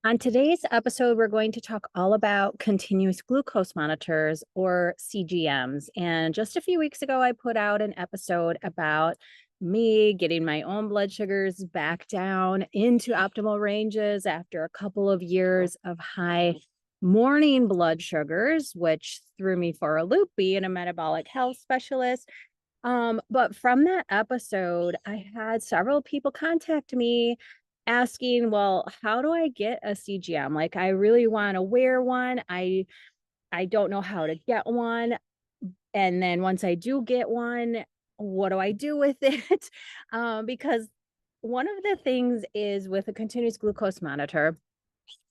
On today's episode, we're going to talk all about continuous glucose monitors or CGMs. And just a few weeks ago, I put out an episode about me getting my own blood sugars back down into optimal ranges after a couple of years of high morning blood sugars, which threw me for a loop being a metabolic health specialist. But from that episode, I had several people contact me asking, well, how do I get a CGM? Like, I really want to wear one. I don't know how to get one. And then once I do get one, what do I do with it? Because one of the things is with a continuous glucose monitor,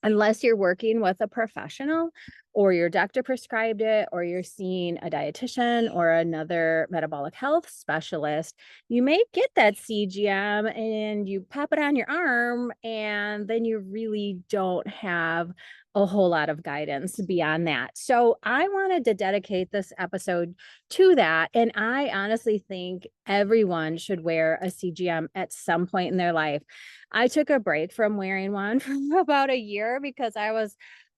unless you're working with a professional or your doctor prescribed it or you're seeing a dietitian or another metabolic health specialist, you may get that CGM and you pop it on your arm and then you really don't have a whole lot of guidance beyond that. So I wanted to dedicate this episode to that. And I honestly think everyone should wear a CGM at some point in their life. I took a break from wearing one for about a year because I was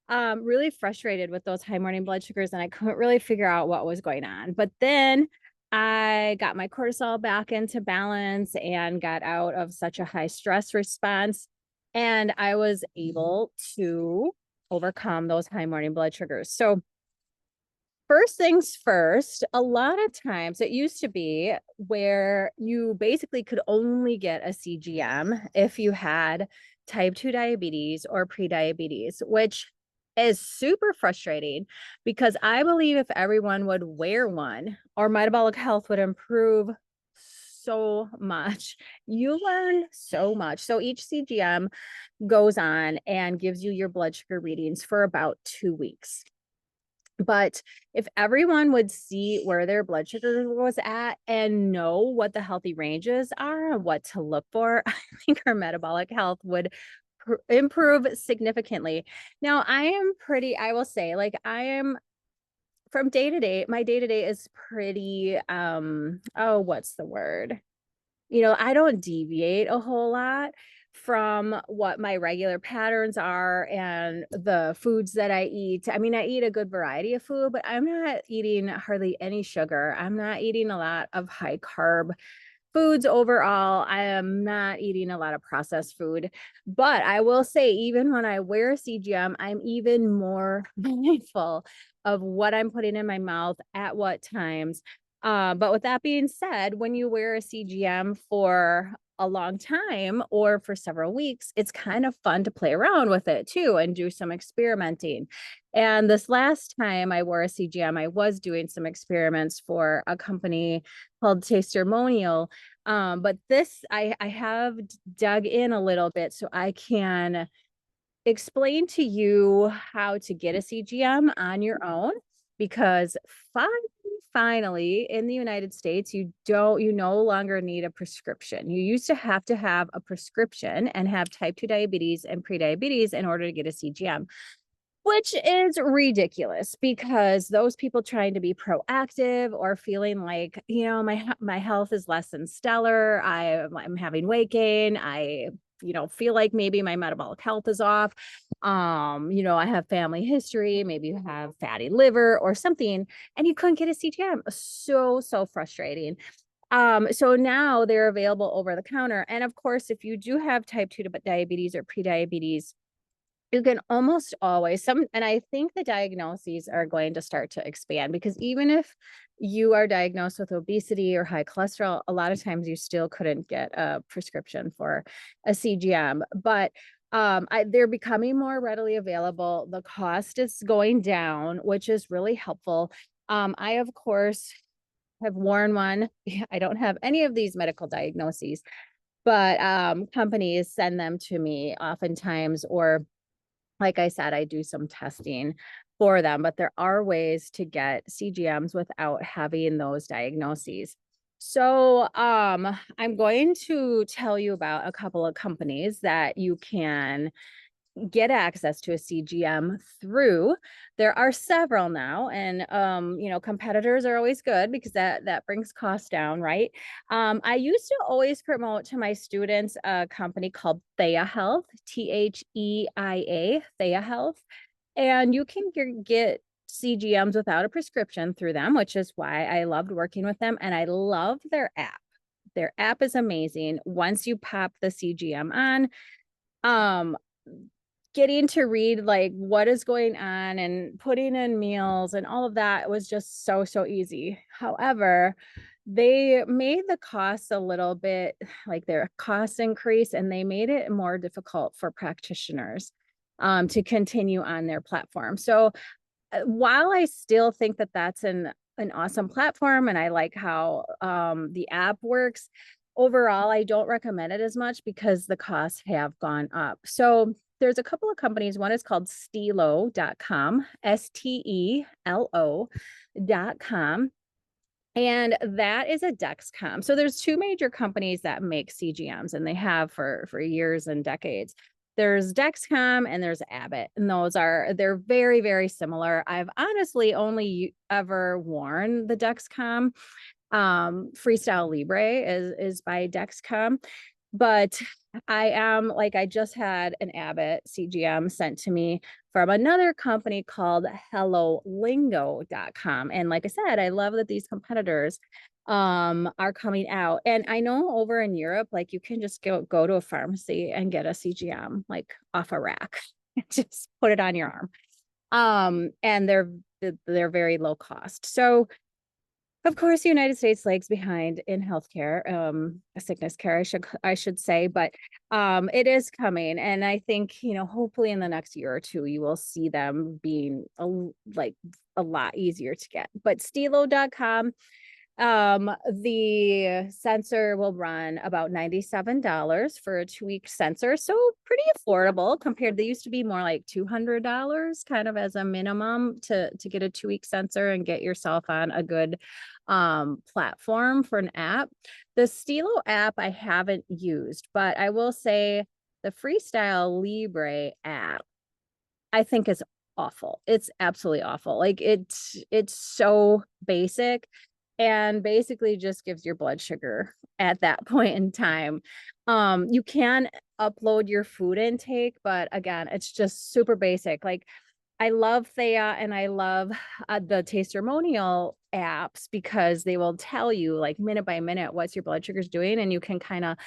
really frustrated with those high morning blood sugars and I couldn't really figure out what was going on. But then I got my cortisol back into balance and got out of such a high stress response. And I was able to overcome those high morning blood sugars. So first things first, a lot of times it used to be where you basically could only get a CGM if you had type 2 diabetes or prediabetes, which is super frustrating because I believe if everyone would wear one, our metabolic health would improve so much. You learn so much. So each CGM goes on and gives you your blood sugar readings for about 2 weeks. But if everyone would see where their blood sugar was at and know what the healthy ranges are and what to look for, I think our metabolic health would improve significantly. Now, I will say, like, I am from day to day, my day to day is pretty, what's the word? I don't deviate a whole lot from what my regular patterns are and the foods that I eat. I mean, I eat a good variety of food, but I'm not eating hardly any sugar. I'm not eating a lot of high carb foods overall. I am not eating a lot of processed food, but I will say, even when I wear a CGM, I'm even more mindful of what I'm putting in my mouth at what times. But with that being said, when you wear a CGM for a long time or for several weeks, it's kind of fun to play around with it too and do some experimenting. And this last time I wore a CGM, I was doing some experiments for a company called Tastermonial. But this, I have dug in a little bit so I can explain to you how to get a CGM on your own, because finally in the United States, you no longer need a prescription. You used to have a prescription and have type 2 diabetes and prediabetes in order to get a CGM, which is ridiculous because those people trying to be proactive or feeling like, my health is less than stellar. I'm having weight gain. I feel like maybe my metabolic health is off. I have family history, maybe you have fatty liver or something, and you couldn't get a CGM. So frustrating. So now they're available over the counter. And of course, if you do have type 2 diabetes or prediabetes, you can almost always and I think the diagnoses are going to start to expand, because even if you are diagnosed with obesity or high cholesterol, a lot of times you still couldn't get a prescription for a CGM. But they're becoming more readily available. The cost is going down, which is really helpful. I, of course, have worn one. I don't have any of these medical diagnoses, but companies send them to me oftentimes, or like I said, I do some testing for them, but there are ways to get CGMs without having those diagnoses. So I'm going to tell you about a couple of companies that you can get access to a CGM through. There are several now, and competitors are always good because that brings costs down, right? I used to always promote to my students a company called Thea Health, THEIA, Thea Health, and you can get CGMs without a prescription through them, which is why I loved working with them, and I love their app. Their app is amazing. Once you pop the CGM on, um getting to read like what is going on and putting in meals and all of that was just so easy. However, they made the costs a little bit, like their cost increase, and they made it more difficult for practitioners to continue on their platform. So while I still think that that's an awesome platform and I like how the app works, overall, I don't recommend it as much because the costs have gone up. So there's a couple of companies. One is called Stelo.com, STELO.com. And that is a Dexcom. So there's two major companies that make CGMs, and they have for years and decades. There's Dexcom and there's Abbott, and they're very similar. I've honestly only ever worn the Dexcom. Freestyle Libre is by Dexcom, but I just had an Abbott CGM sent to me from another company called HelloLingo.com. And like I said, I love that these competitors are coming out. And I know over in Europe, like you can just go to a pharmacy and get a CGM like off a rack, just put it on your arm. And they're very low cost. So of course, the United States lags behind in healthcare, sickness care, I should say, but it is coming, and I think hopefully in the next year or two, you will see them being a lot easier to get. But Stelo.com, the sensor will run about $97 for a 2-week sensor, so pretty affordable compared. They used to be more like $200 kind of as a minimum to get a 2-week sensor and get yourself on a good platform for an app. The Stelo app I haven't used, but I will say the Freestyle Libre app I think is awful. It's absolutely awful. Like it's so basic and basically just gives your blood sugar at that point in time. You can upload your food intake, but again, it's just super basic. Like I love Thea and I love the Tastermonial apps because they will tell you like minute by minute what's your blood sugar's doing, and you can kind of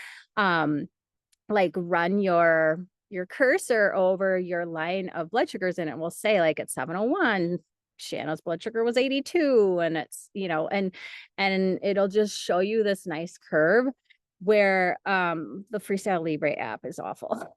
like run your cursor over your line of blood sugars, and it will say like at 701 Shana's blood sugar was 82, and it's and it'll just show you this nice curve where the Freestyle Libre app is awful.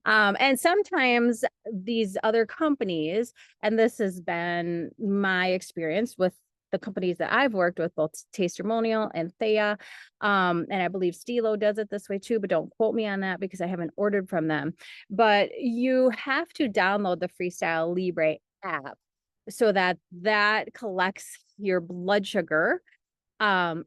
And sometimes these other companies, and this has been my experience with the companies that I've worked with, both Tastermonial and Thea, and I believe Stelo does it this way too, but don't quote me on that because I haven't ordered from them. But you have to download the Freestyle Libre app so that collects your blood sugar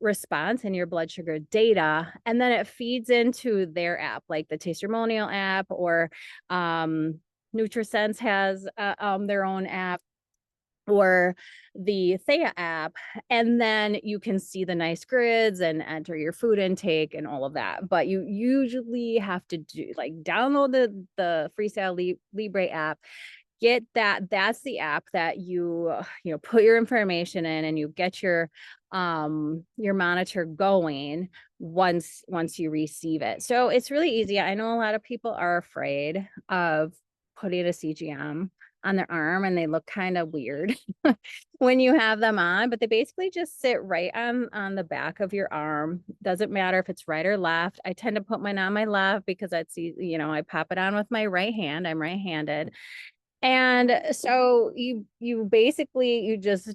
response and your blood sugar data, and then it feeds into their app, like the Tastermonial app, or NutriSense has their own app, or the Thea app, and then you can see the nice grids and enter your food intake and all of that. But you usually have to download the Freestyle Libre app, get that's the app that you put your information in, and you get your monitor going once you receive it. So it's really easy. I know a lot of people are afraid of putting a CGM on their arm, and they look kind of weird when you have them on, but they basically just sit right on the back of your arm. Doesn't matter if it's right or left. I tend to put mine on my left because that's I pop it on with my right hand. I'm right-handed. And so you basically, you just,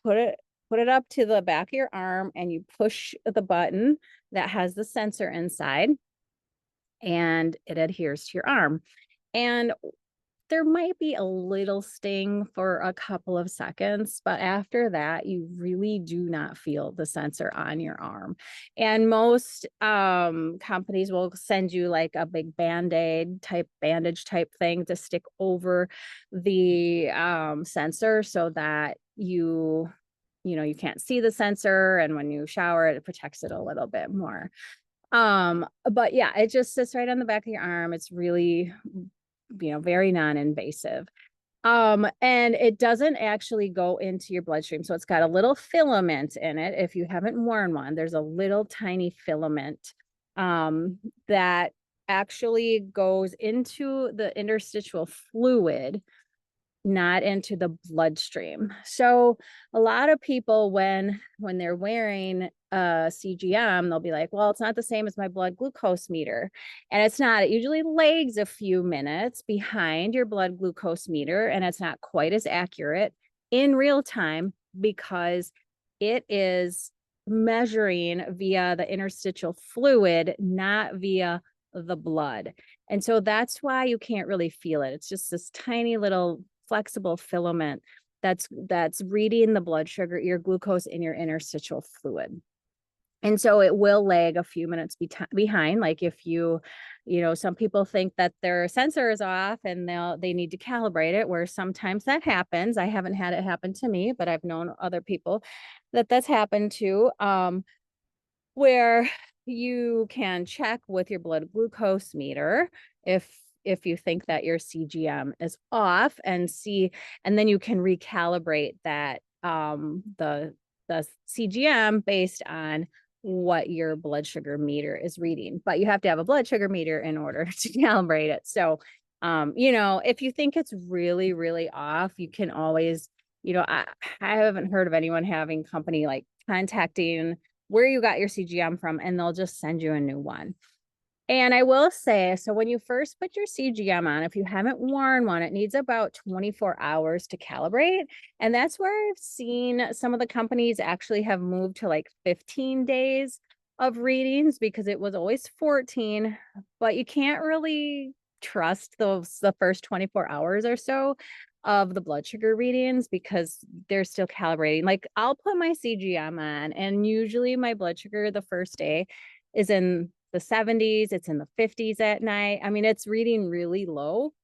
put it up to the back of your arm, and you push the button that has the sensor inside, and it adheres to your arm. And there might be a little sting for a couple of seconds, but after that, you really do not feel the sensor on your arm. And most companies will send you like a big band-aid type bandage type thing to stick over the sensor so that you can't see the sensor, and when you shower it protects it a little bit more. But yeah, it just sits right on the back of your arm. It's really, very non-invasive. And it doesn't actually go into your bloodstream. So it's got a little filament in it. If you haven't worn one, there's a little tiny filament that actually goes into the interstitial fluid, not into the bloodstream. So a lot of people, when they're wearing a CGM, they'll be like, well, it's not the same as my blood glucose meter. And it's not. It usually lags a few minutes behind your blood glucose meter, and it's not quite as accurate in real time because it is measuring via the interstitial fluid, not via the blood. And so that's why you can't really feel it. It's just this tiny little flexible filament that's reading the blood sugar, your glucose in your interstitial fluid. And so it will lag a few minutes behind. Like if some people think that their sensor is off and they need to calibrate it, where sometimes that happens. I haven't had it happen to me, but I've known other people that's happened to, where you can check with your blood glucose meter if you think that your CGM is off, and then you can recalibrate that the CGM based on what your blood sugar meter is reading. But you have to have a blood sugar meter in order to calibrate it. So if you think it's really, really off, you can always, I haven't heard of anyone having company like contacting where you got your CGM from, and they'll just send you a new one. And I will say, so when you first put your CGM on, if you haven't worn one, it needs about 24 hours to calibrate. And that's where I've seen some of the companies actually have moved to like 15 days of readings, because it was always 14, but you can't really trust the first 24 hours or so of the blood sugar readings because they're still calibrating. Like I'll put my CGM on, and usually my blood sugar the first day is in the 70s, it's in the 50s at night. I mean, it's reading really low,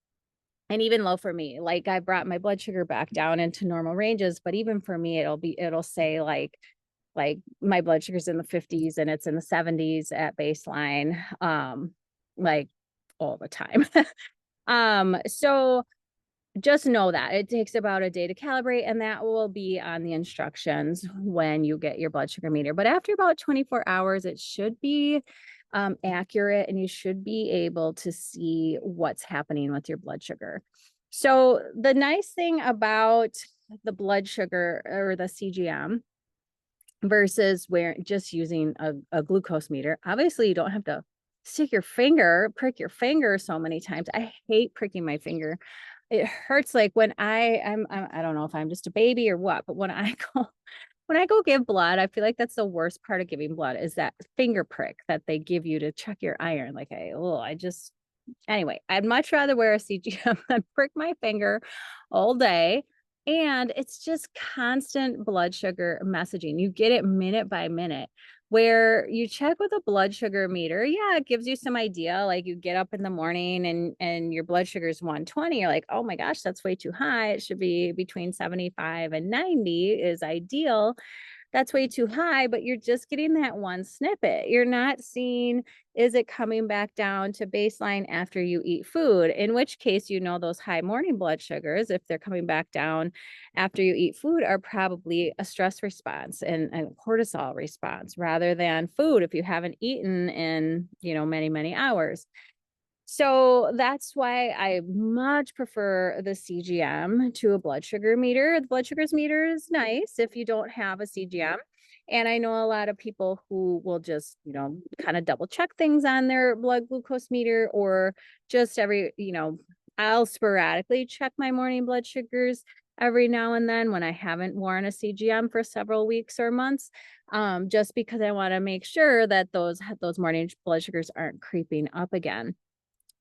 and even low for me. Like I brought my blood sugar back down into normal ranges, but even for me, it'll say like my blood sugar's in the 50s and it's in the 70s at baseline, like all the time. So just know that it takes about a day to calibrate, and that will be on the instructions when you get your blood sugar meter. But after about 24 hours, it should be accurate, and you should be able to see what's happening with your blood sugar. So the nice thing about the blood sugar or the CGM versus just using a glucose meter, obviously you don't have to prick your finger so many times. I hate pricking my finger. It hurts. Like when I don't know if I'm just a baby or what, but when I go give blood, I feel like that's the worst part of giving blood, is that finger prick that they give you to check your iron. Like anyway, I'd much rather wear a CGM than prick my finger all day. And it's just constant blood sugar messaging. You get it minute by minute. Where you check with a blood sugar meter, yeah, it gives you some idea. Like you get up in the morning and your blood sugar is 120. You're like, oh my gosh, that's way too high. It should be between 75 and 90 is ideal. That's way too high, but you're just getting that one snippet. You're not seeing, is it coming back down to baseline after you eat food? In which case, those high morning blood sugars, if they're coming back down after you eat food, are probably a stress response and a cortisol response rather than food if you haven't eaten in, many, many hours. So that's why I much prefer the CGM to a blood sugar meter. The blood sugars meter is nice if you don't have a CGM. And I know a lot of people who will just, kind of double check things on their blood glucose meter, or just I'll sporadically check my morning blood sugars every now and then when I haven't worn a CGM for several weeks or months, just because I want to make sure that those morning blood sugars aren't creeping up again.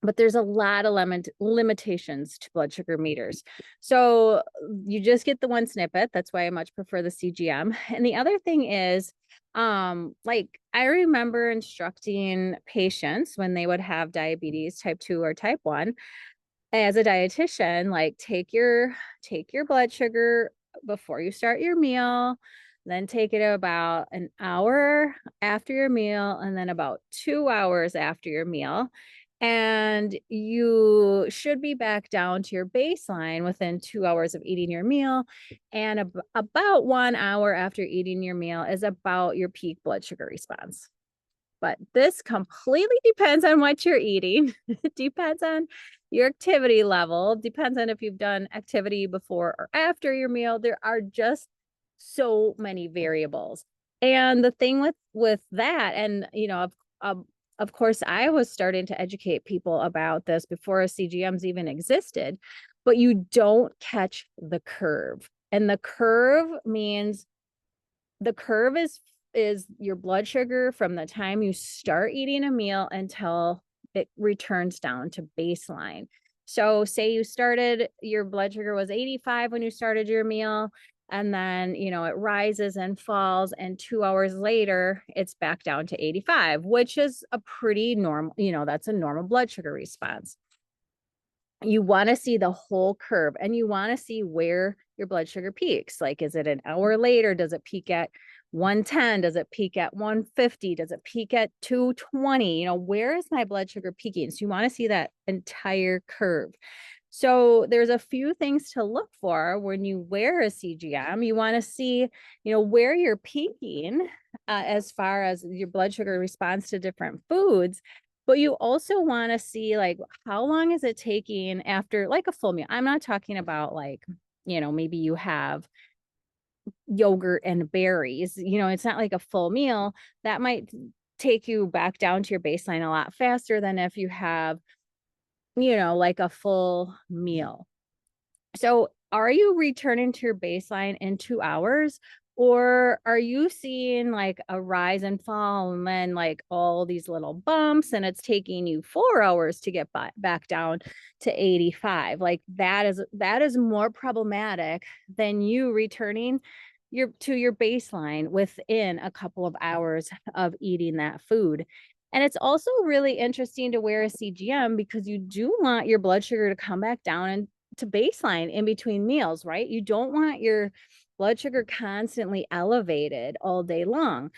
but there's a lot of limitations to blood sugar meters. So you just get the one snippet. That's why I much prefer the CGM. And the other thing is, like I remember instructing patients when they would have diabetes type 2 or type 1 as a dietitian, like take your blood sugar before you start your meal, then take it about an hour after your meal, and then about 2 hours after your meal. And you should be back down to your baseline within 2 hours of eating your meal. And about 1 hour after eating your meal is about your peak blood sugar response. But this completely depends on what you're eating. It depends on your activity level, depends on if you've done activity before or after your meal. There are just so many variables. And the thing with that, and of course, I was starting to educate people about this before CGMs even existed, but you don't catch the curve. And the curve means the curve is your blood sugar from the time you start eating a meal until it returns down to baseline. So say your blood sugar was 85 when you started your meal, and then, it rises and falls, and 2 hours later, it's back down to 85, which is a pretty normal, that's a normal blood sugar response. You want to see the whole curve, and you want to see where your blood sugar peaks. Like, is it an hour later? Does it peak at 110? Does it peak at 150? Does it peak at 220? Where is my blood sugar peaking? So you want to see that entire curve. So there's a few things to look for when you wear a CGM. You want to see, where you're peaking as far as your blood sugar response to different foods. But you also want to see, like, how long is it taking after like a full meal? I'm not talking about like, maybe you have yogurt and berries, it's not like a full meal. That might take you back down to your baseline a lot faster than if you have, like a full meal. So are you returning to your baseline in 2 hours? Or are you seeing like a rise and fall and then like all these little bumps, and it's taking you 4 hours to get back down to 85? Like that is more problematic than you returning to your baseline within a couple of hours of eating that food. And it's also really interesting to wear a CGM because you do want your blood sugar to come back down and to baseline in between meals, right? You don't want your blood sugar constantly elevated all day long.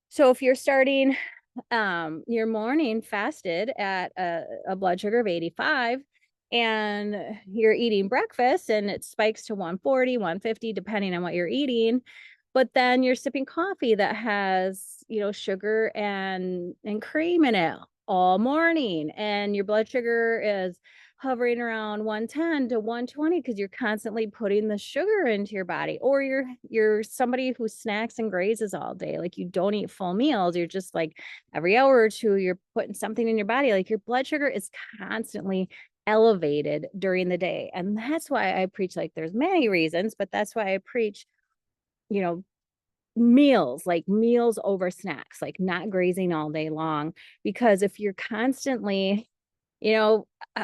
So if you're starting your morning fasted at a blood sugar of 85, and you're eating breakfast and it spikes to 140, 150, depending on what you're eating, but then you're sipping coffee that has, sugar and cream in it all morning, and your blood sugar is hovering around 110 to 120 because you're constantly putting the sugar into your body. Or you're somebody who snacks and grazes all day, like you don't eat full meals, you're just like every hour or two you're putting something in your body, like your blood sugar is constantly elevated during the day. And that's why I preach, like there's many reasons, but that's why I preach, you know meals over snacks, like not grazing all day long. Because if you're constantly, you know, uh,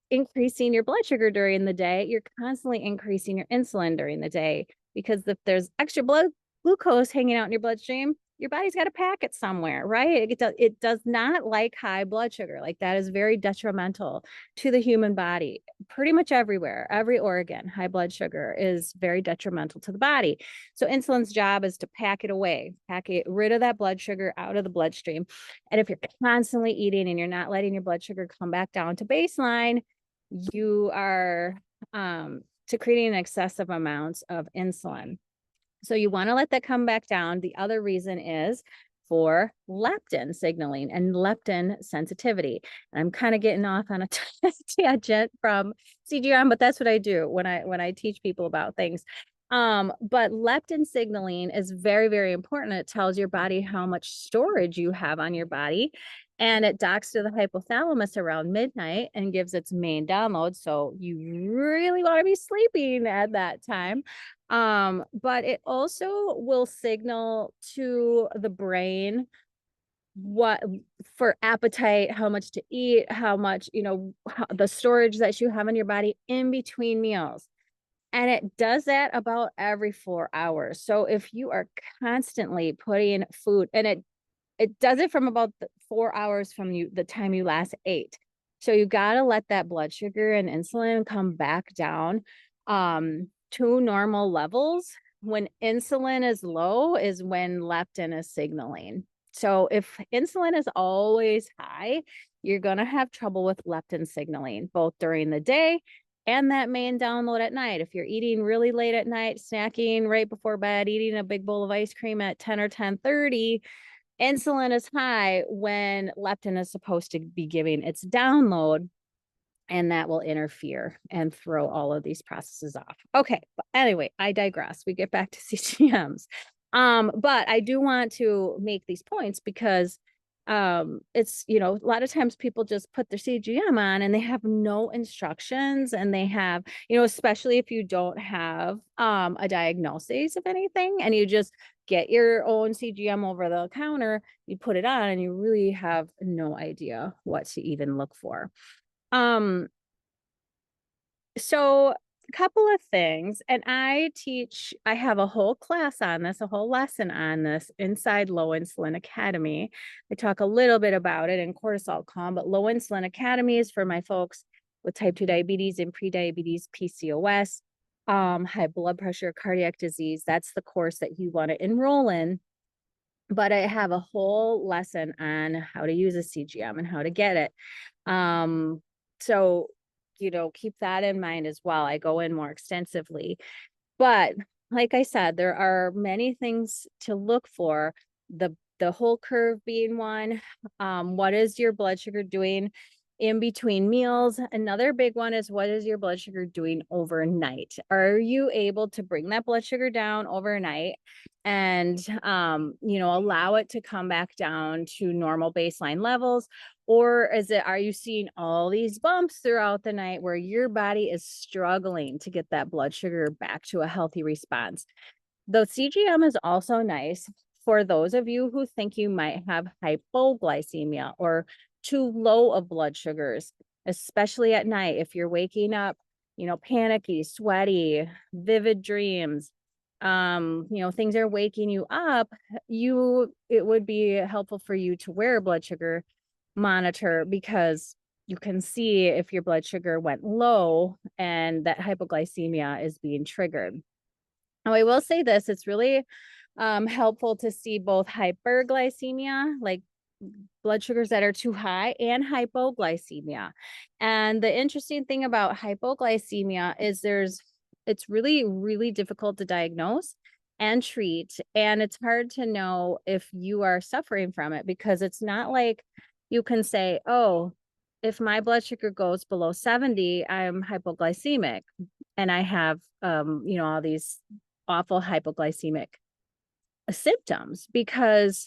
increasing your blood sugar during the day, you're constantly increasing your insulin during the day. Because if there's extra blood glucose hanging out in your bloodstream, your body's got to pack it somewhere, right? It does not like high blood sugar. Like that is very detrimental to the human body. Pretty much everywhere, every organ, high blood sugar is very detrimental to the body. So insulin's job is to pack it away, pack it rid of that blood sugar out of the bloodstream. And if you're constantly eating and you're not letting your blood sugar come back down to baseline, you are secreting excessive amounts of insulin. So you want to let that come back down. The other reason is for leptin signaling and leptin sensitivity. And I'm kind of getting off on a tangent from CGM, but that's what I do when I teach people about things. But leptin signaling is very, very important. It tells your body how much storage you have on your body, and it docks to the hypothalamus around midnight and gives its main download. So you really want to be sleeping at that time. But it also will signal to the brain what for appetite, how much to eat, how much, the storage that you have in your body in between meals. And it does that about every 4 hours. So if you are constantly putting food, and it does it from about 4 hours from the time you last ate. So you got to let that blood sugar and insulin come back down to normal levels. When insulin is low is when leptin is signaling. So if insulin is always high, you're going to have trouble with leptin signaling, both during the day and that main download at night. If you're eating really late at night, snacking right before bed, eating a big bowl of ice cream at 10 or 10:30, insulin is high when leptin is supposed to be giving its download, and that will interfere and throw all of these processes off. Okay, but anyway, I digress. We get back to CGMs. But I do want to make these points because it's, a lot of times people just put their CGM on and they have no instructions, and they have, especially if you don't have a diagnosis of anything and you just get your own CGM over the counter, you put it on and you really have no idea what to even look for. So a couple of things, and I have a whole class on this, a whole lesson on this inside Low Insulin Academy. I talk a little bit about it in Cortisol Calm, but Low Insulin Academy is for my folks with type 2 diabetes and prediabetes, PCOS, high blood pressure, cardiac disease. That's the course that you want to enroll in. But I have a whole lesson on how to use a CGM and how to get it. So, keep that in mind as well. I go in more extensively. But like I said, there are many things to look for. The whole curve being one. What is your blood sugar doing in between meals? Another big one is, what is your blood sugar doing overnight? Are you able to bring that blood sugar down overnight and allow it to come back down to normal baseline levels? Or are you seeing all these bumps throughout the night where your body is struggling to get that blood sugar back to a healthy response? The CGM is also nice for those of you who think you might have hypoglycemia or too low of blood sugars, especially at night. If you're waking up, panicky, sweaty, vivid dreams, things are waking you up, it would be helpful for you to wear a blood sugar monitor, because you can see if your blood sugar went low and that hypoglycemia is being triggered. Now, I will say this, it's really helpful to see both hyperglycemia, like blood sugars that are too high, and hypoglycemia. And the interesting thing about hypoglycemia is it's really, really difficult to diagnose and treat. And it's hard to know if you are suffering from it, because it's not like you can say, oh, if my blood sugar goes below 70, I'm hypoglycemic and I have, all these awful hypoglycemic symptoms, because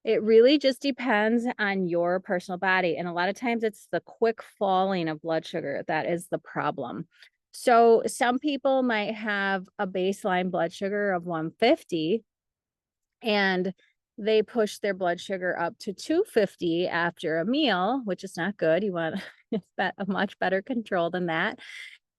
it really just depends on your personal body. And a lot of times it's the quick falling of blood sugar that is the problem. So some people might have a baseline blood sugar of 150 and they push their blood sugar up to 250 after a meal, which is not good. You want a much better control than that.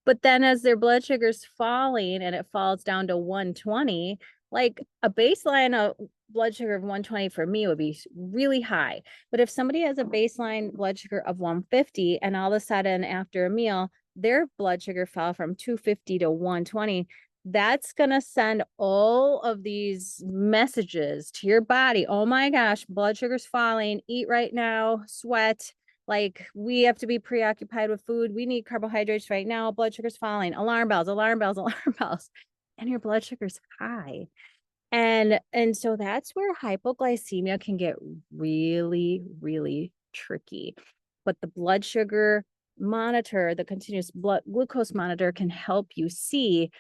But then as their blood sugar's falling and it falls down to 120, like a baseline of blood sugar of 120 for me would be really high. But if somebody has a baseline blood sugar of 150 and all of a sudden after a meal, their blood sugar fell from 250 to 120, that's going to send all of these messages to your body. Oh my gosh, blood sugar's falling, eat right now, sweat. Like, we have to be preoccupied with food. We need carbohydrates right now. Blood sugar's falling. Alarm bells, alarm bells, alarm bells. And your blood sugar's high. And so that's where hypoglycemia can get really, really tricky. But the blood sugar monitor, the continuous blood glucose monitor, can help you see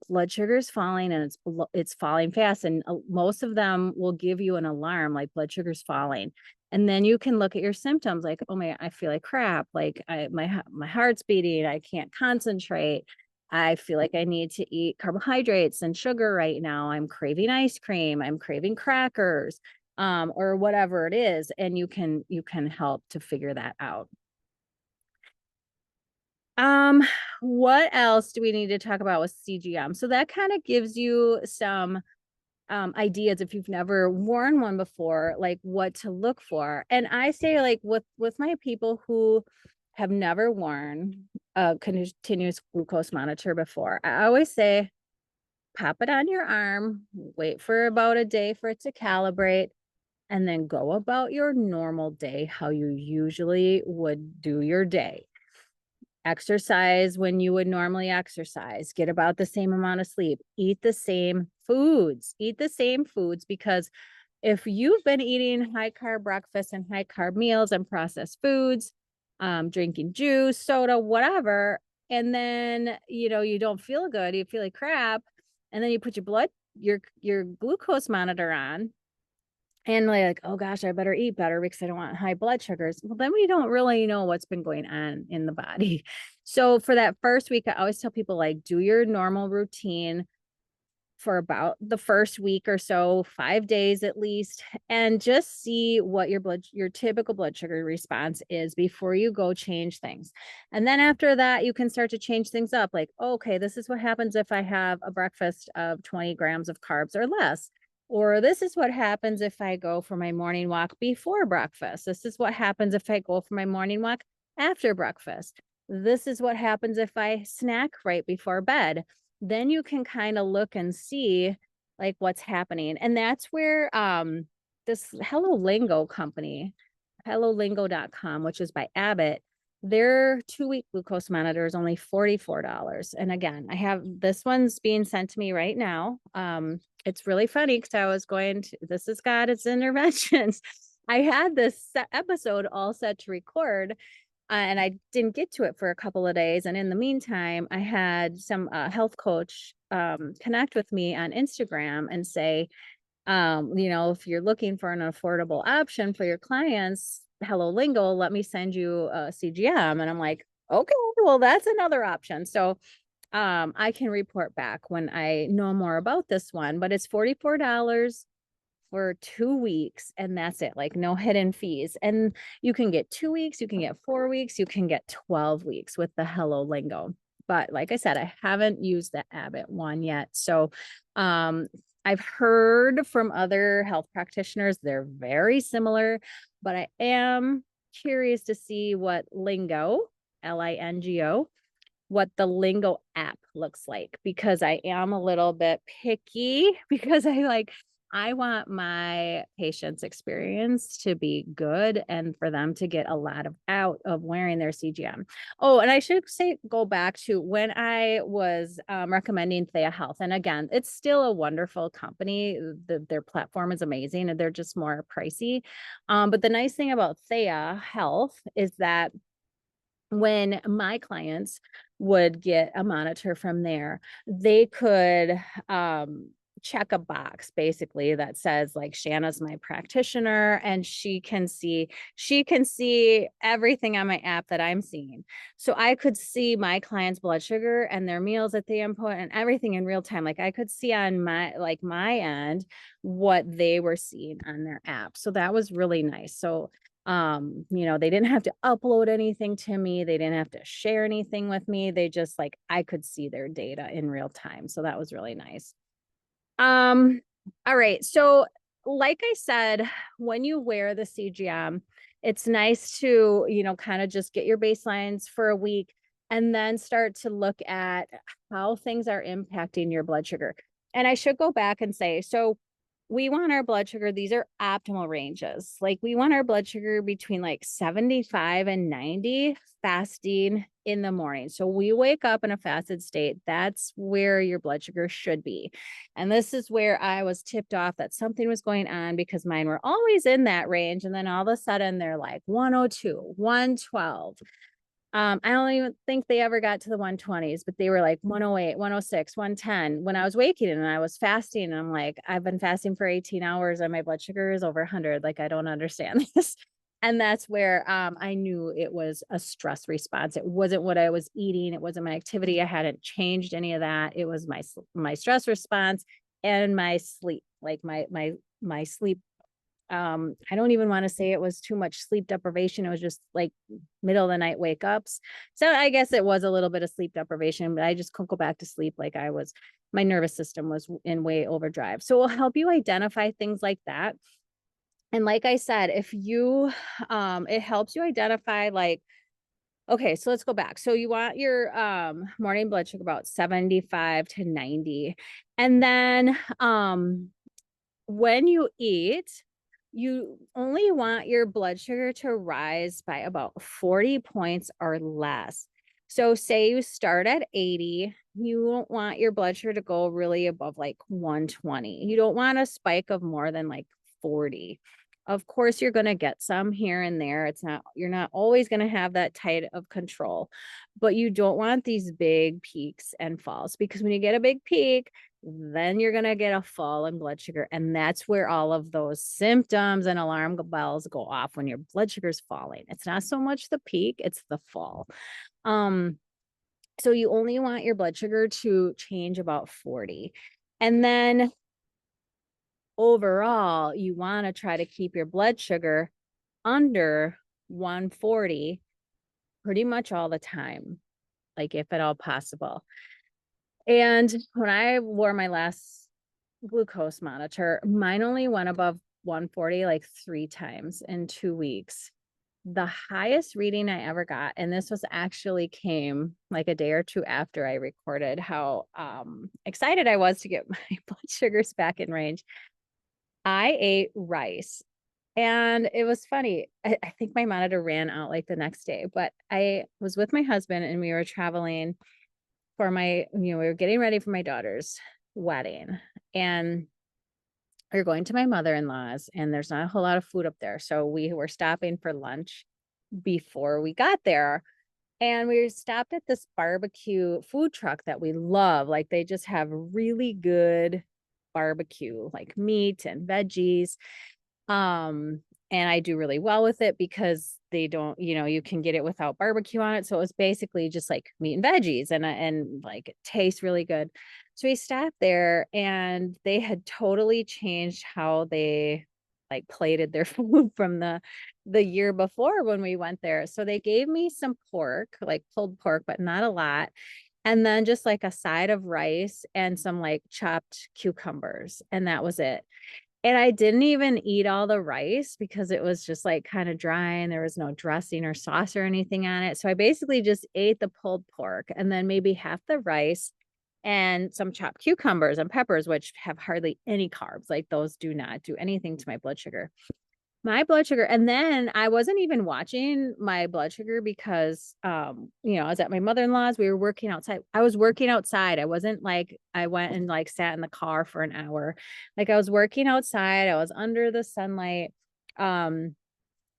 blood sugar is falling and it's falling fast. And most of them will give you an alarm, like blood sugar's falling. And then you can look at your symptoms like, oh my, I feel like crap. Like my heart's beating. I can't concentrate. I feel like I need to eat carbohydrates and sugar right now. I'm craving ice cream. I'm craving crackers. or whatever it is, and you can help to figure that out. What else do we need to talk about with CGM? So that kind of gives you some ideas if you've never worn one before, like what to look for. And I say, like, with my people who have never worn a continuous glucose monitor before, I always say, pop it on your arm, wait for about a day for it to calibrate, and then go about your normal day how you usually would do your day. Exercise when you would normally exercise, get about the same amount of sleep, eat the same foods, because if you've been eating high carb breakfast and high carb meals and processed foods, drinking juice, soda, whatever, and then, you don't feel good, you feel like crap, and then you put your glucose monitor on, and like, oh gosh, I better eat better because I don't want high blood sugars. Well, then we don't really know what's been going on in the body. So for that first week, I always tell people, like, do your normal routine for about the first week or so, 5 days at least, and just see what your typical blood sugar response is before you go change things. And then after that, you can start to change things up. Like, okay, this is what happens if I have a breakfast of 20 grams of carbs or less. Or this is what happens if I go for my morning walk before breakfast. This is what happens if I go for my morning walk after breakfast. This is what happens if I snack right before bed. Then you can kind of look and see, like, what's happening. And that's where this HelloLingo company, hellolingo.com, which is by Abbott, their 2-week glucose monitor is only $44. And again, I have this one's being sent to me right now. It's really funny because I was this is God, it's interventions. I had this episode all set to record, and I didn't get to it for a couple of days. And in the meantime, I had some health coach connect with me on Instagram and say, if you're looking for an affordable option for your clients, HelloLingo, let me send you a CGM. And I'm like, okay, well, that's another option. So I can report back when I know more about this one, but it's $44 for 2 weeks, and that's it. Like, no hidden fees. And you can get 2 weeks, you can get 4 weeks, you can get 12 weeks with the HelloLingo. But like I said, I haven't used the Abbott one yet. So I've heard from other health practitioners, they're very similar, but I am curious to see what Lingo, what the Lingo app looks like, because I am a little bit picky because I want my patients' experience to be good and for them to get a lot out of wearing their CGM. Oh, and I should go back to when I was recommending Thea Health. And again, it's still a wonderful company. Their platform is amazing, and they're just more pricey. But the nice thing about Thea Health is that when my clients would get a monitor from there, they could check a box basically that says, like, Shana's my practitioner, and she can see everything on my app that I'm seeing. So I could see my clients' blood sugar and their meals that they input and everything in real time. Like, I could see on my end what they were seeing on their app. So that was really nice. So they didn't have to upload anything to me. They didn't have to share anything with me. They just, I could see their data in real time. So that was really nice. All right. So like I said, when you wear the CGM, it's nice to, kind of just get your baselines for a week and then start to look at how things are impacting your blood sugar. And I should go back and say, so we want our blood sugar, these are optimal ranges. Like, we want our blood sugar between 75 and 90 fasting in the morning. So we wake up in a fasted state. That's where your blood sugar should be. And this is where I was tipped off that something was going on, because mine were always in that range. And then all of a sudden they're like 102, 112. I don't even think they ever got to the 120s, but they were like 108, 106, 110 when I was waking and I was fasting. And I'm like, I've been fasting for 18 hours and my blood sugar is over 100. Like, I don't understand this. And that's where I knew it was a stress response. It wasn't what I was eating. It wasn't my activity. I hadn't changed any of that. It was my stress response and my sleep, like my sleep I don't even want to say it was too much sleep deprivation. It was just like middle of the night wake ups. So I guess it was a little bit of sleep deprivation, but I just couldn't go back to sleep. Like my nervous system was in way overdrive. So it will help you identify things like that. And like I said, if you, it helps you identify like, okay, so let's go back. So you want your morning blood sugar about 75 to 90. And then when you eat, you only want your blood sugar to rise by about 40 points or less. So say you start at 80, you don't want your blood sugar to go really above like 120. You don't want a spike of more than like 40. Of course, you're going to get some here and there. You're not always going to have that tight of control, but you don't want these big peaks and falls, because when you get a big peak, then you're going to get a fall in blood sugar. And that's where all of those symptoms and alarm bells go off when your blood sugar is falling. It's not so much the peak, it's the fall. So you only want your blood sugar to change about 40. And then overall, you want to try to keep your blood sugar under 140 pretty much all the time, like if at all possible. And when I wore my last glucose monitor, mine only went above 140 like 3 times in 2 weeks. The highest reading I ever got, and this was actually came like a day or two after I recorded how excited I was to get my blood sugars back in range. I ate rice. And it was funny. I think my monitor ran out like the next day, but I was with my husband and we were traveling for we were getting ready for my daughter's wedding, and we were going to my mother-in-law's, and there's not a whole lot of food up there. So we were stopping for lunch before we got there. And we stopped at this barbecue food truck that we love. Like they just have really good barbecue, like meat and veggies. And I do really well with it because they don't, you can get it without barbecue on it. So it was basically just like meat and veggies, and like it tastes really good. So we stopped there and they had totally changed how they like plated their food from the year before when we went there. So they gave me some pork, like pulled pork, but not a lot. And then just like a side of rice and some like chopped cucumbers. And that was it. And I didn't even eat all the rice because it was just like kind of dry and there was no dressing or sauce or anything on it. So I basically just ate the pulled pork and then maybe half the rice and some chopped cucumbers and peppers, which have hardly any carbs. Like those do not do anything to my blood sugar. And then I wasn't even watching my blood sugar because, I was at my mother-in-law's, we were working outside. I was working outside. I wasn't like, I went and like sat in the car for an hour. Like I was working outside. I was under the sunlight. I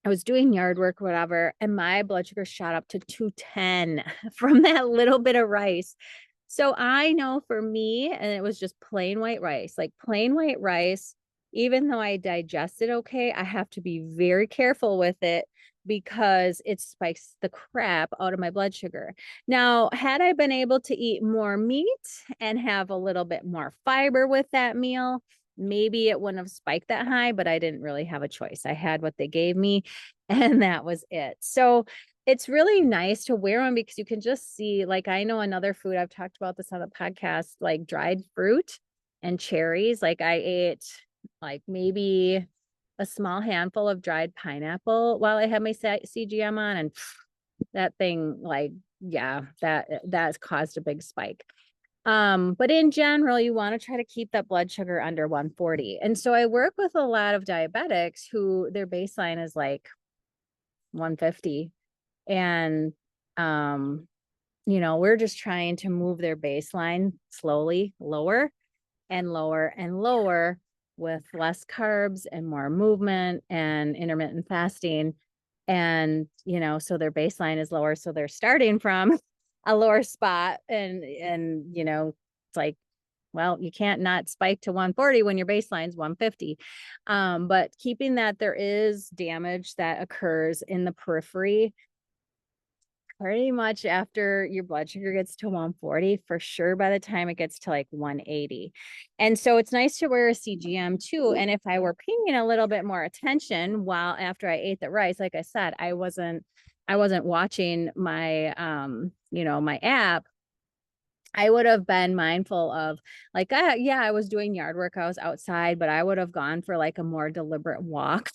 was doing yard work, whatever. And my blood sugar shot up to 210 from that little bit of rice. So I know for me, and it was just plain white rice, like plain white rice. Even though I digest it okay, I have to be very careful with it because it spikes the crap out of my blood sugar. Now, had I been able to eat more meat and have a little bit more fiber with that meal, maybe it wouldn't have spiked that high, but I didn't really have a choice. I had what they gave me and that was it. So it's really nice to wear them because you can just see, like, I know another food, I've talked about this on the podcast, like dried fruit and cherries. Like I ate like maybe a small handful of dried pineapple while I had my CGM on, and that thing, like, yeah, that's caused a big spike. But in general, you want to try to keep that blood sugar under 140. And so I work with a lot of diabetics who their baseline is like 150. And we're just trying to move their baseline slowly lower and lower and lower with less carbs and more movement and intermittent fasting. And, so their baseline is lower. So they're starting from a lower spot and, it's like, well, you can't not spike to 140 when your baseline's 150. But keeping that, there is damage that occurs in the periphery pretty much after your blood sugar gets to 140, for sure by the time it gets to like 180. And so it's nice to wear a CGM too. And if I were paying a little bit more attention while after I ate the rice, like I said, I wasn't watching my my app. I would have been mindful of like, yeah, I was doing yard work. I was outside, but I would have gone for like a more deliberate walk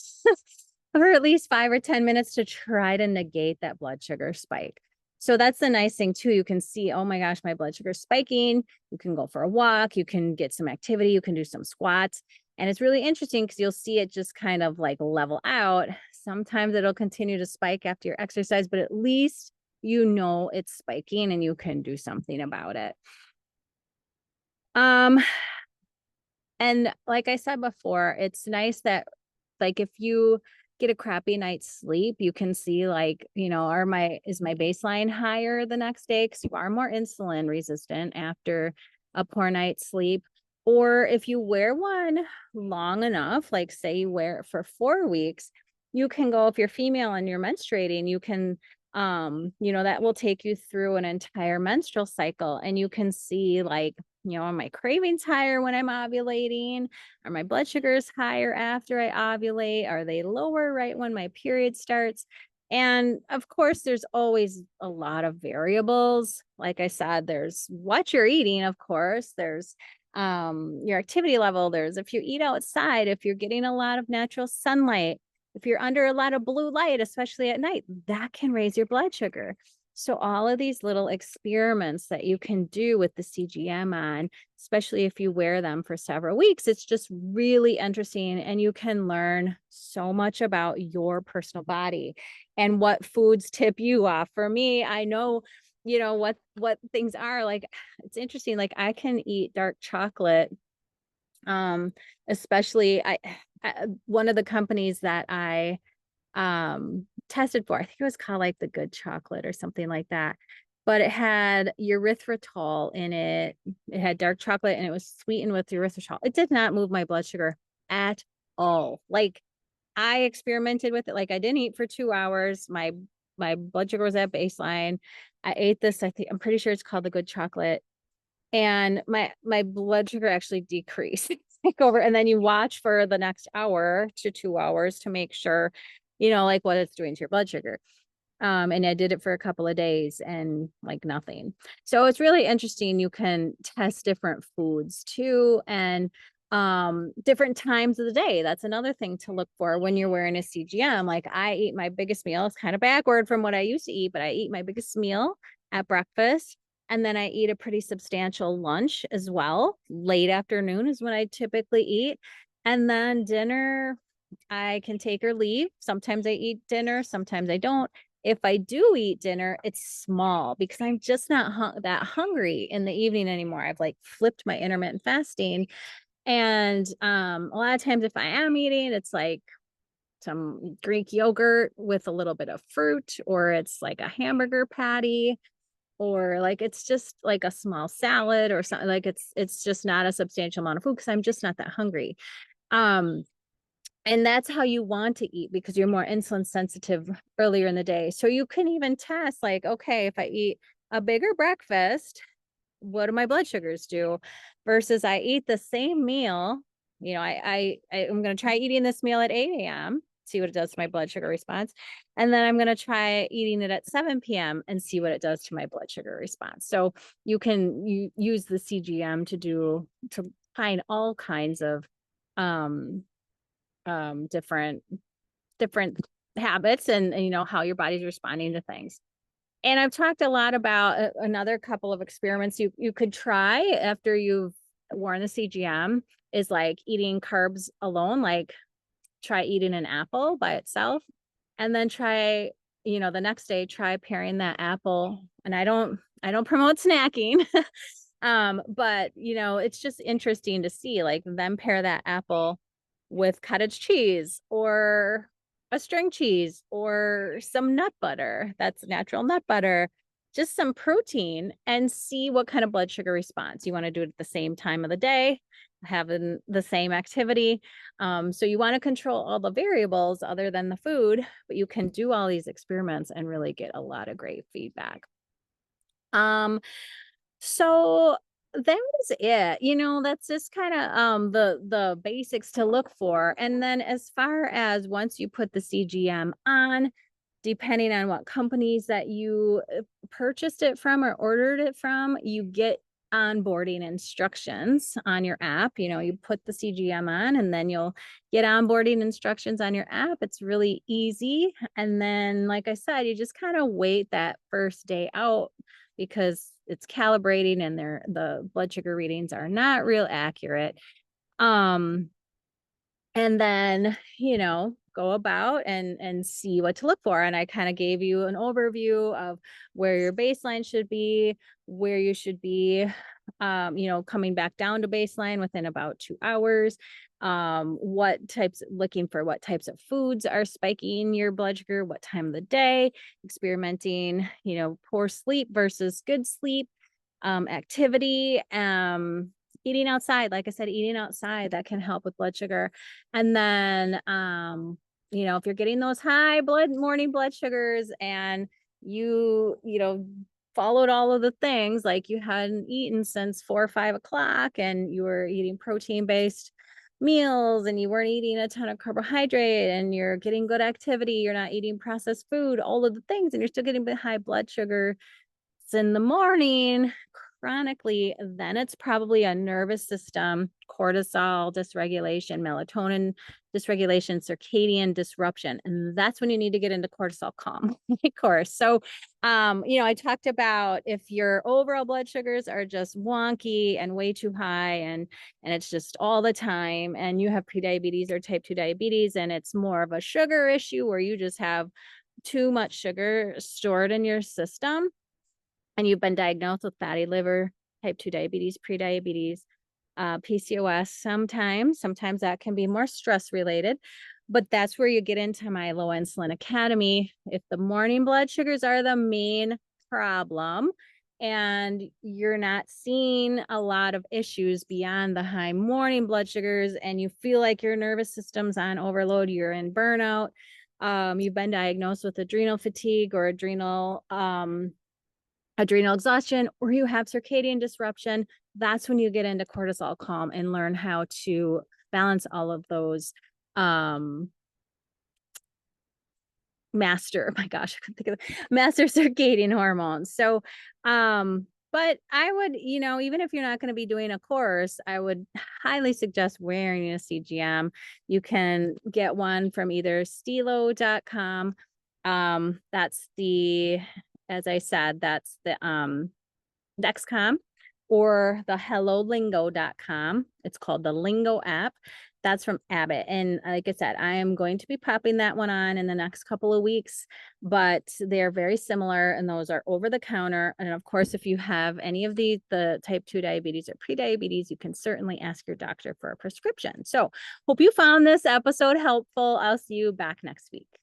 for at least 5 or 10 minutes to try to negate that blood sugar spike. So that's the nice thing too. You can see, oh my gosh, my blood sugar is spiking. You can go for a walk. You can get some activity. You can do some squats. And it's really interesting because you'll see it just kind of like level out. Sometimes it'll continue to spike after your exercise, but at least you know it's spiking and you can do something about it. And like I said before, it's nice that like if you get a crappy night's sleep, you can see like, is my baseline higher the next day? Because you are more insulin resistant after a poor night's sleep. Or if you wear one long enough, like say you wear it for 4 weeks, you can go, if you're female and you're menstruating, you can that will take you through an entire menstrual cycle, and you can see like, are my cravings higher when I'm ovulating? Are my blood sugars higher after I ovulate? Are they lower right when my period starts? And of course, there's always a lot of variables. Like I said, there's what you're eating, of course. There's your activity level. There's if you eat outside, if you're getting a lot of natural sunlight, if you're under a lot of blue light, especially at night, that can raise your blood sugar. So all of these little experiments that you can do with the CGM on, especially if you wear them for several weeks, it's just really interesting. And you can learn so much about your personal body and what foods tip you off. For me, I know, what things are like. It's interesting. Like I can eat dark chocolate, especially one of the companies that I tested for, I think it was called like the good chocolate or something like that, but it had erythritol in it. It had dark chocolate and it was sweetened with erythritol. It did not move my blood sugar at all. Like I experimented with it. Like I didn't eat for 2 hours. My blood sugar was at baseline. I ate this, I'm pretty sure it's called the good chocolate, and my blood sugar actually decreased. Take over, and then you watch for the next hour to 2 hours to make sure, like what it's doing to your blood sugar. And I did it for a couple of days and like nothing. So it's really interesting. You can test different foods too, and different times of the day. That's another thing to look for when you're wearing a CGM. Like I eat my biggest meal. It's kind of backward from what I used to eat, but I eat my biggest meal at breakfast. And then I eat a pretty substantial lunch as well. Late afternoon is when I typically eat. And then dinner, I can take or leave. Sometimes I eat dinner, sometimes I don't. If I do eat dinner, it's small because I'm just not that hungry in the evening anymore. I've like flipped my intermittent fasting. And a lot of times if I am eating, it's like some Greek yogurt with a little bit of fruit, or it's like a hamburger patty, or like it's just like a small salad or something. Like it's just not a substantial amount of food because I'm just not that hungry. And that's how you want to eat because you're more insulin sensitive earlier in the day. So you can even test like, okay, if I eat a bigger breakfast, what do my blood sugars do? Versus I eat the same meal. I'm going to try eating this meal at 8 a.m., see what it does to my blood sugar response. And then I'm going to try eating it at 7 p.m. and see what it does to my blood sugar response. So you can use the CGM to find all kinds of different habits and how your body's responding to things. And I've talked a lot about another couple of experiments you could try after you've worn the CGM is like eating carbs alone, like try eating an apple by itself, and then try, the next day, try pairing that apple. And I don't promote snacking, but it's just interesting to see like them pair that apple with cottage cheese or a string cheese or some nut butter. That's natural nut butter, just some protein, and see what kind of blood sugar response. You want to do it at the same time of the day. having the same activity. So you want to control all the variables other than the food, but you can do all these experiments and really get a lot of great feedback. So that was it. That's just kind of the basics to look for. And then as far as once you put the CGM on, depending on what companies that you purchased it from or ordered it from, you get onboarding instructions on your app. You put the CGM on and then you'll get onboarding instructions on your app. It's really easy. And then, like I said, you just kind of wait that first day out because it's calibrating and the blood sugar readings are not real accurate. And then, go about and see what to look for. And I kind of gave you an overview of where your baseline should be, where you should be, coming back down to baseline within about 2 hours. Looking for what types of foods are spiking your blood sugar, what time of the day, experimenting, poor sleep versus good sleep, activity, eating outside. Like I said, eating outside, that can help with blood sugar. And then, if you're getting those high morning blood sugars and you followed all of the things, like you hadn't eaten since 4 or 5 o'clock and you were eating protein-based meals and you weren't eating a ton of carbohydrate and you're getting good activity, you're not eating processed food, all of the things, and you're still getting high blood sugar in the morning chronically, then it's probably a nervous system, cortisol dysregulation, melatonin dysregulation, circadian disruption. And that's when you need to get into cortisol calm, of course. So, I talked about if your overall blood sugars are just wonky and way too high and it's just all the time, and you have prediabetes or type 2 diabetes, and it's more of a sugar issue where you just have too much sugar stored in your system, and you've been diagnosed with fatty liver, type 2 diabetes, prediabetes, PCOS sometimes that can be more stress related, but that's where you get into my low insulin academy. If the morning blood sugars are the main problem and you're not seeing a lot of issues beyond the high morning blood sugars and you feel like your nervous system's on overload, you're in burnout, you've been diagnosed with adrenal fatigue or adrenal exhaustion, or you have circadian disruption, that's when you get into cortisol calm and learn how to balance all of those master circadian hormones. So, but I would, even if you're not going to be doing a course, I would highly suggest wearing a CGM. You can get one from either stilo.com. As I said, that's the Dexcom, or the hellolingo.com. It's called the Lingo app. That's from Abbott. And like I said, I am going to be popping that one on in the next couple of weeks, but they're very similar and those are over the counter. And of course, if you have any of the type 2 diabetes or prediabetes, you can certainly ask your doctor for a prescription. So hope you found this episode helpful. I'll see you back next week.